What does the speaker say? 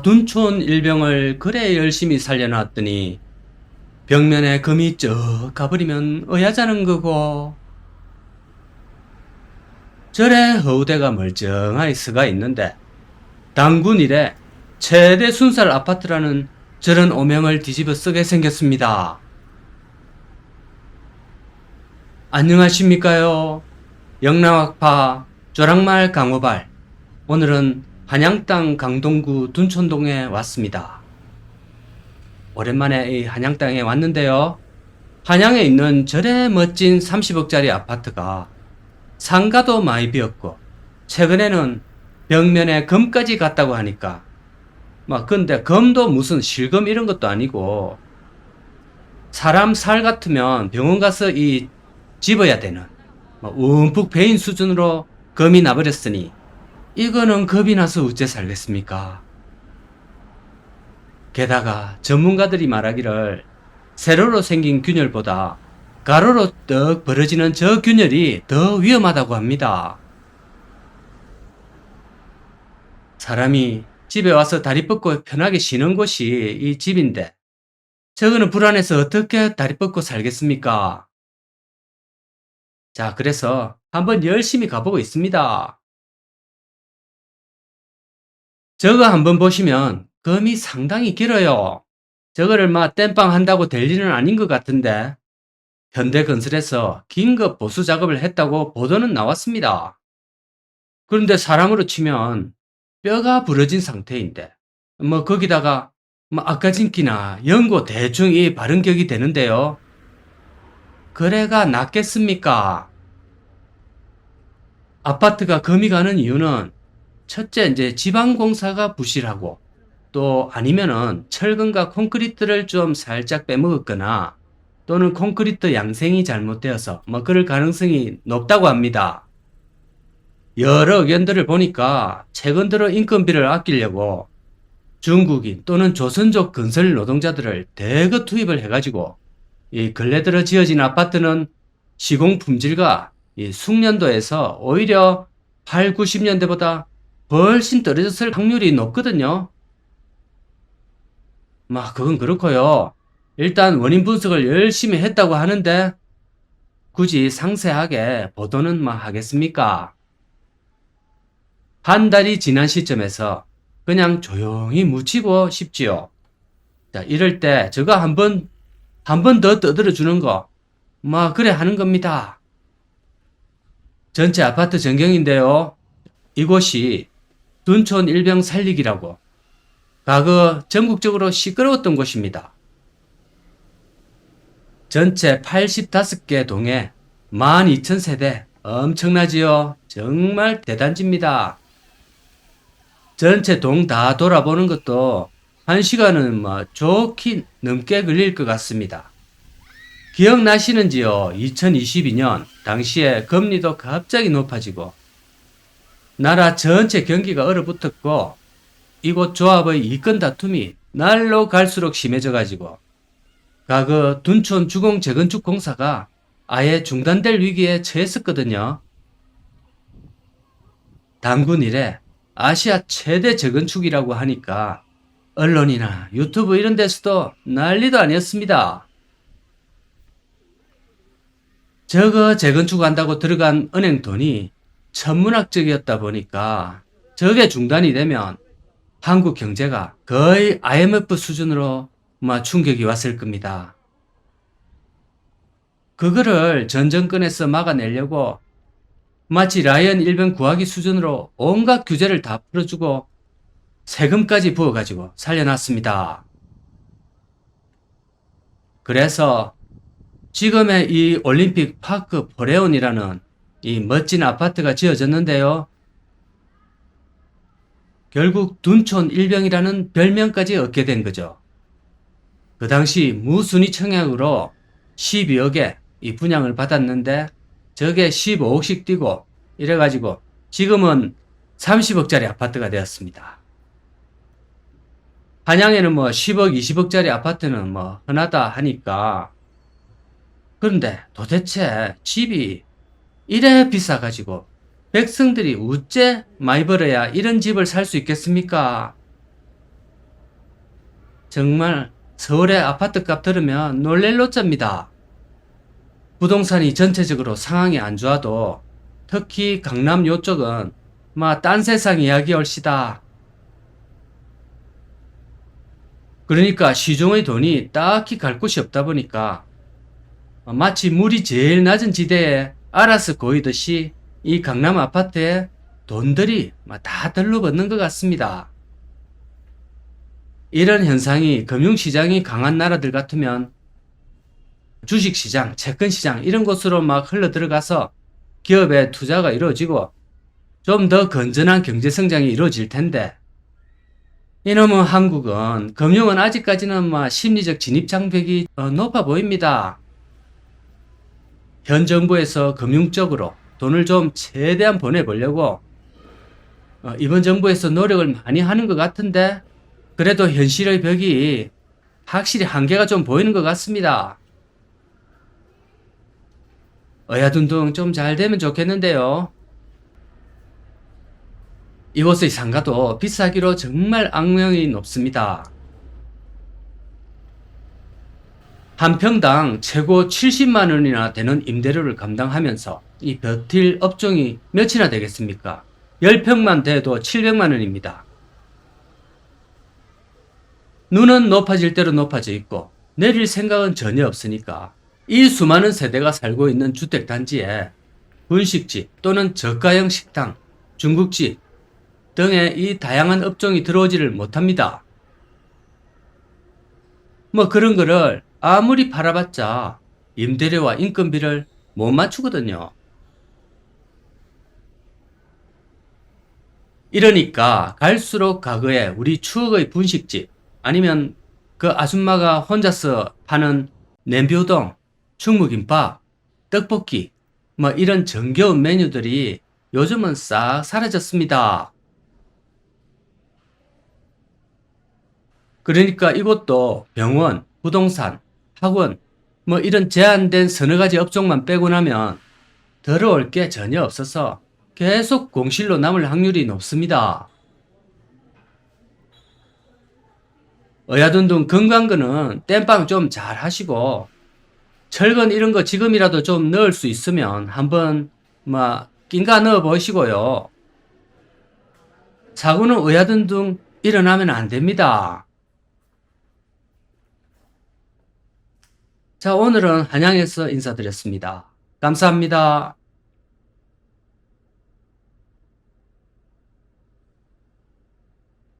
둔촌 일병을 그래 열심히 살려놨더니 벽면에 금이 쩍 가버리면 어야자는 거고. 절에 허우대가 멀쩡하게 서가 있는데 당군 이래 최대 순살 아파트라는 저런 오명을 뒤집어 쓰게 생겼습니다. 안녕하십니까요. 영남학파 조랑말 강호발. 오늘은 한양땅 강동구 둔촌동에 왔습니다. 오랜만에 이 한양땅에 왔는데요. 한양에 있는 저래 멋진 30억짜리 아파트가 상가도 많이 비었고 최근에는 벽면에 검까지 갔다고 하니까 근데 검도 무슨 실검 이런 것도 아니고 사람 살 같으면 병원 가서 이 집어야 되는 움푹 베인 수준으로 검이 나버렸으니 이거는 겁이 나서 어째 살겠습니까? 게다가 전문가들이 말하기를 세로로 생긴 균열보다 가로로 떡 벌어지는 저 균열이 더 위험하다고 합니다. 사람이 집에 와서 다리 뻗고 편하게 쉬는 곳이 이 집인데 저거는 불안해서 어떻게 다리 뻗고 살겠습니까? 자, 그래서 한번 열심히 가보고 있습니다. 저거 한번 보시면 검이 상당히 길어요. 저거를 땜빵 한다고 될 일은 아닌 것 같은데 현대건설에서 긴급 보수 작업을 했다고 보도는 나왔습니다. 그런데 사람으로 치면 뼈가 부러진 상태인데 거기다가 아까진기나 연고 대충 이 바른 격이 되는데요. 그래가 낫겠습니까? 아파트가 금이 가는 이유는 첫째 이제 지방공사가 부실하고 또 아니면은 철근과 콘크리트를 좀 살짝 빼먹었거나 또는 콘크리트 양생이 잘못되어서 그럴 가능성이 높다고 합니다. 여러 의견들을 보니까 최근 들어 인건비를 아끼려고 중국인 또는 조선족 건설 노동자들을 대거 투입을 해가지고 이 근래 들어 지어진 아파트는 시공 품질과 이 숙련도에서 오히려 8, 90년대보다 훨씬 떨어졌을 확률이 높거든요. 그건 그렇고요. 일단 원인 분석을 열심히 했다고 하는데 굳이 상세하게 보도는 하겠습니까? 한 달이 지난 시점에서 그냥 조용히 묻히고 싶지요. 자, 이럴 때 저거 한 번 더 떠들어 주는 거, 그래 하는 겁니다. 전체 아파트 전경인데요. 이곳이 둔촌 일병 살리기라고 과거 전국적으로 시끄러웠던 곳입니다. 전체 85개 동에 12,000세대 엄청나지요. 정말 대단지입니다. 전체 동 다 돌아보는 것도 1시간은 좋게 넘게 걸릴 것 같습니다. 기억나시는지요? 2022년 당시에 금리도 갑자기 높아지고 나라 전체 경기가 얼어붙었고 이곳 조합의 이권 다툼이 날로 갈수록 심해져가지고 과거 둔촌 주공 재건축 공사가 아예 중단될 위기에 처했었거든요. 당군 이래 아시아 최대 재건축이라고 하니까 언론이나 유튜브 이런 데서도 난리도 아니었습니다. 저거 재건축한다고 들어간 은행 돈이 천문학적이었다 보니까 저게 중단이 되면 한국 경제가 거의 IMF 수준으로 충격이 왔을 겁니다. 그거를 전 정권에서 막아내려고 마치 라이언 일병 구하기 수준으로 온갖 규제를 다 풀어주고 세금까지 부어가지고 살려놨습니다. 그래서 지금의 이 올림픽 파크 포레온이라는 이 멋진 아파트가 지어졌는데요. 결국 둔촌 일병이라는 별명까지 얻게 된 거죠. 그 당시 무순위 청약으로 12억에 이 분양을 받았는데 저게 15억씩 뛰고 이래가지고 지금은 30억짜리 아파트가 되었습니다. 한양에는 10억, 20억짜리 아파트는 흔하다 하니까 그런데 도대체 집이 이래 비싸가지고 백성들이 어째 많이 벌어야 이런 집을 살 수 있겠습니까? 정말 서울의 아파트값 들으면 놀랄 노짜입니다. 부동산이 전체적으로 상황이 안 좋아도 특히 강남 요쪽은 딴 세상 이야기 얼씨다. 그러니까 시중의 돈이 딱히 갈 곳이 없다 보니까 마치 물이 제일 낮은 지대에 알아서 고이듯이 이 강남 아파트에 돈들이 다 들러붙는 것 같습니다. 이런 현상이 금융시장이 강한 나라들 같으면 주식시장, 채권시장 이런 곳으로 흘러 들어가서 기업의 투자가 이루어지고 좀 더 건전한 경제성장이 이루어질 텐데 이놈의 한국은 금융은 아직까지는 심리적 진입장벽이 높아 보입니다. 현 정부에서 금융 쪽으로 돈을 좀 최대한 보내보려고 이번 정부에서 노력을 많이 하는 것 같은데 그래도 현실의 벽이 확실히 한계가 좀 보이는 것 같습니다. 어야둔둥 좀 잘 되면 좋겠는데요. 이곳의 상가도 비싸기로 정말 악명이 높습니다. 한 평당 최고 70만 원이나 되는 임대료를 감당하면서 이 버틸 업종이 몇이나 되겠습니까? 10평만 돼도 700만 원입니다. 눈은 높아질 대로 높아져 있고 내릴 생각은 전혀 없으니까 이 수많은 세대가 살고 있는 주택단지에 분식집 또는 저가형 식당, 중국집 등의 이 다양한 업종이 들어오지를 못합니다. 그런 거를 아무리 팔아봤자 임대료와 인건비를 못 맞추거든요. 이러니까 갈수록 과거에 우리 추억의 분식집 아니면 그 아줌마가 혼자서 파는 냄비우동, 충무김밥, 떡볶이 이런 정겨운 메뉴들이 요즘은 싹 사라졌습니다. 그러니까 이것도 병원, 부동산, 학원 이런 제한된 서너 가지 업종만 빼고 나면 들어올 게 전혀 없어서 계속 공실로 남을 확률이 높습니다. 어야둔둥 건강거는 땜빵 좀 잘 하시고 철근 이런 거 지금이라도 좀 넣을 수 있으면 한번 낀가 넣어 보시고요. 사고는 어야둔둥 일어나면 안 됩니다. 자, 오늘은 한양에서 인사드렸습니다. 감사합니다.